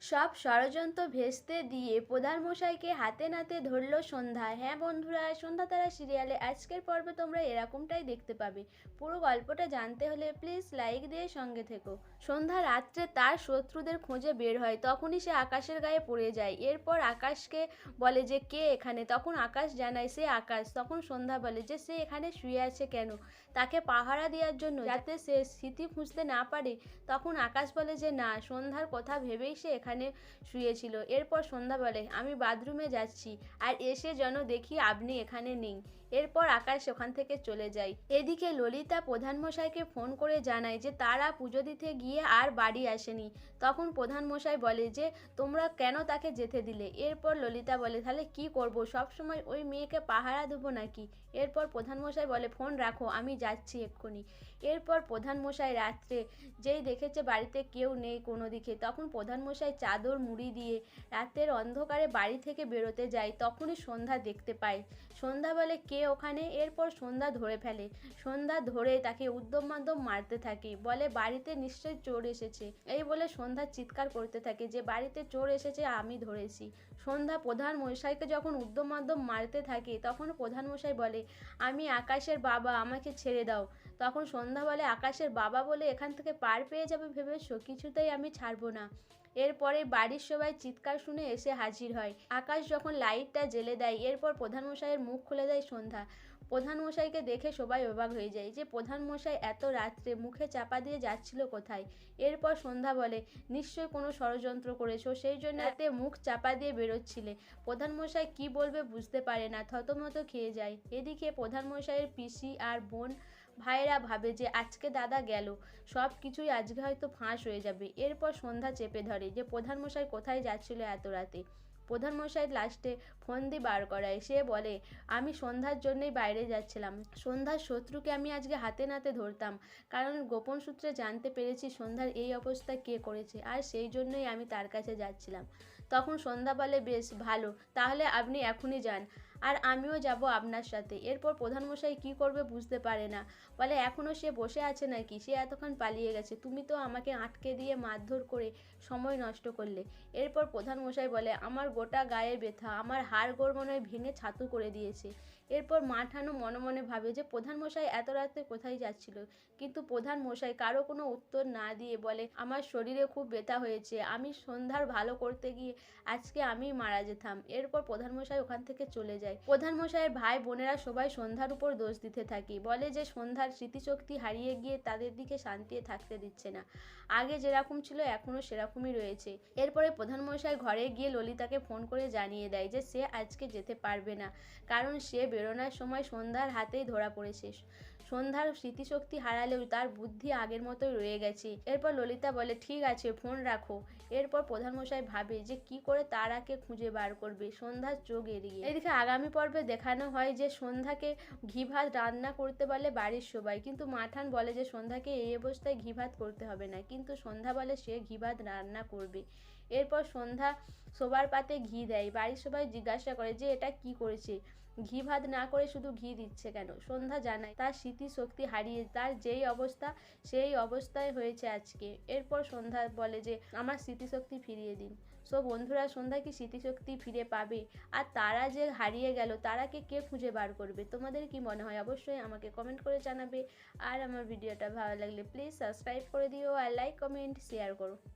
সব ষড়যন্ত্র ভেস্তে দিয়ে প্রধানমশাইকে হাতে নাতে ধরল সন্ধ্যা। হ্যাঁ বন্ধুরা, সন্ধ্যা তারা সিরিয়ালে আজকের পর্বে তোমরা এরকমটাই দেখতে পাবে। পুরো গল্পটা জানতে হলে প্লিজ লাইক দিয়ে সঙ্গে থেকো। সন্ধ্যা রাত্রে তার শত্রুদের খোঁজে বের হয়, তখনই সে আকাশের গায়ে পড়ে যায়। এরপর আকাশকে বলে যে কে এখানে, তখন আকাশ জানায় সে আকাশ। তখন সন্ধ্যা বলে যে সে এখানে শুয়ে আছে কেন, তাকে পাহারা দেওয়ার জন্য, যাতে সে স্মৃতি খুঁজতে না পারে। তখন আকাশ বলে যে না, সন্ধ্যার কথা ভেবেই সে এখানে শুয়েছিল। এরপর সন্ধ্যা বলে আমি বাথরুমে যাচ্ছি, আর এসে যেন দেখি আপনি এখানে নেই। এরপর আকাশ ওখান থেকে চলে যায়। এদিকে ললিতা প্রধানমশাইকে ফোন করে জানায় যে তারা পুজো দিতে গিয়ে আর বাড়ি আসেনি। তখন প্রধানমশাই বলে যে তোমরা কেন তাকে যেতে দিলে। এরপর ললিতা বলে তাহলে কি করব, সবসময় ওই মেয়েকে পাহারা দেবো নাকি। এরপর প্রধানমশাই বলে ফোন রাখো, আমি যাচ্ছি এক্ষুনি। এরপর প্রধানমশাই রাত্রে যেই দেখেছে বাড়িতে কেউ নেই কোনো দিকে, তখন প্রধানমশাই চাদর মুড়ি দিয়ে রাতের অন্ধকারে বাড়ি থেকে বেরোতে যায়। তখনই সন্ধ্যা দেখতে পায়। সন্ধ্যা বলে কে ওখানে। এরপর সন্ধ্যা ধরে ফেলে। সন্ধ্যা ধরে তাকে উদ্যম মাধ্যম মারতে থাকে, বলে বাড়িতে নিশ্চয়ই চোর এসেছে। এই বলে সন্ধ্যা চিৎকার করতে থাকে যে বাড়িতে চোর এসেছে, আমি ধরেছি। সন্ধ্যা প্রধান মশাইকে যখন উদ্যম মাধ্যম মারতে থাকে, তখন প্রধান মশাই বলে আমি আকাশের বাবা, আমাকে ছেড়ে দাও। তখন সন্ধ্যা বলে আকাশের বাবা বলে এখান থেকে পার পেয়ে যাবে ভেবেছো, কিছুতেই আমি ছাড়বো না। এরপরে বাড়ির সবাই চিৎকার শুনে এসে হাজির হয়। আকাশ যখন লাইটটা জ্বেলে দেয়, এরপর প্রধানমশাইয়ের মুখ খুলে দেয় সন্ধ্যা। প্রধানমশাইকে দেখে সবাই অবাক হয়ে যায় যে প্রধানমশাই এত রাত্রে মুখে চাপা দিয়ে যাচ্ছিল কোথায়। এরপর সন্ধ্যা বলে নিশ্চয়ই কোনো ষড়যন্ত্র করেছো, সেই জন্য এতে মুখ চাপা দিয়ে বেরোচ্ছিলে। প্রধানমশাই কি বলবে বুঝতে পারে না, থতমত খেয়ে যায়। এদিকে প্রধানমশাইয়ের পিসি আর বোন ভাইরা ভাবে যে আজকে দাদা গেল, সব কিছুই আজকে হয়তো ফাঁস হয়ে যাবে। এরপর সন্ধ্যা চেপে ধরে যে প্রধানমশাই কোথায় যাচ্ছিল এত রাতে। প্রধানমশাই লাস্টে ফোন দিয়ে বার করায়। সে বলে আমি সন্ধ্যার জন্যই বাইরে যাচ্ছিলাম, সন্ধ্যার শত্রুকে আমি আজকে হাতে নাতে ধরতাম, কারণ গোপন সূত্রে জানতে পেরেছি সন্ধ্যার এই অবস্থা কে করেছে, আর সেই জন্যই আমি তার কাছে যাচ্ছিলাম। তখন সন্ধ্যা বলে বেশ ভালো, তাহলে আপনি এখনই যান, আর আমিও যাব আপনার সাথে। এরপর প্রধানমশাই কি করবে বুঝতে পারে না, বলে এখনও সে বসে আছে নাকি, সে এতক্ষণ পালিয়ে গেছে, তুমি তো আমাকে আটকে দিয়ে মারধর করে সময় নষ্ট করলে। এরপর প্রধানমশাই বলে আমার গোটা গায়ে ব্যথা, আমার হাড় গোড় মনে হয় ভেঙে ছাতু করে দিয়েছে। এরপর মাঠানো মনে মনে ভাবে যে প্রধানমশাই এত রাতে কোথায় যাচ্ছিল, কিন্তু প্রধানমশাই কারো কোনো উত্তর না দিয়ে বলে আমার শরীরে খুব ব্যথা হয়েছে, আমি সন্ধ্যার ভালো করতে গিয়ে আজকে আমি মারা যেতাম। এরপর প্রধানমশাই ওখান থেকে চলে যায়। প্রধানমশাইয়ের ভাই বোনেরা সবাই সন্ধ্যার উপর দোষ দিতে থাকে, বলে যে সন্ধ্যার স্মৃতিশক্তি হারিয়ে গিয়ে তাদের দিকে শান্তিতে থাকতে দিচ্ছে না, আগে যেরকম ছিল এখনও সেরকমই রয়েছে। এরপরে প্রধানমশাই ঘরে গিয়ে ললিতাকে ফোন করে জানিয়ে দেয় যে সে আজকে যেতে পারবে না, কারণ সে বেরোনোর সময় সন্ধ্যার হাতেই ধরা পড়েছে। সন্ধ্যার স্মৃতিশক্তি হারালেও তার বুদ্ধি আগের মতোই রয়ে গেছে। এরপর ললিতা বলে ঠিক আছে ফোন রাখো। এরপর প্রধানমশাই ভাবে যে কি করে তারাকে খুঁজে বার করবে সন্ধ্যার চোখ এড়িয়ে। এদিকে আগামী পর্বে দেখানো হয় যে সন্ধ্যাকে ঘি ভাত রান্না করতে বলে বাড়ির সবাই, কিন্তু মাঠান বলে যে সন্ধ্যাকে এই অবস্থায় ঘি ভাত করতে হবে না, কিন্তু সন্ধ্যা বলে সে ঘি ভাত রান্না করবে। এরপর সন্ধ্যা সবার পাতে ঘি দেয়। বাড়ির সবাই জিজ্ঞাসা করে যে এটা কি করেছে, ঘি ভাত না করে শুধু ঘি দিচ্ছে কেন। সন্ধ্যা জানায় তার স্মৃতিশক্তি হারিয়ে তার যেই অবস্থা সেই অবস্থায় হয়েছে আজকে। এরপর সন্ধ্যা বলে যে আমার স্মৃতিশক্তি ফিরিয়ে দিন। সো বন্ধুরা, সন্ধ্যা কি স্মৃতিশক্তি ফিরে পাবে? আর তারা যে হারিয়ে গেল তারাকে কে খুঁজে বার করবে? তোমাদের কি মনে হয় অবশ্যই আমাকে কমেন্ট করে জানাবে। আর আমার ভিডিওটা ভালো লাগলে প্লিজ সাবস্ক্রাইব করে দিও, আর লাইক কমেন্ট শেয়ার করো।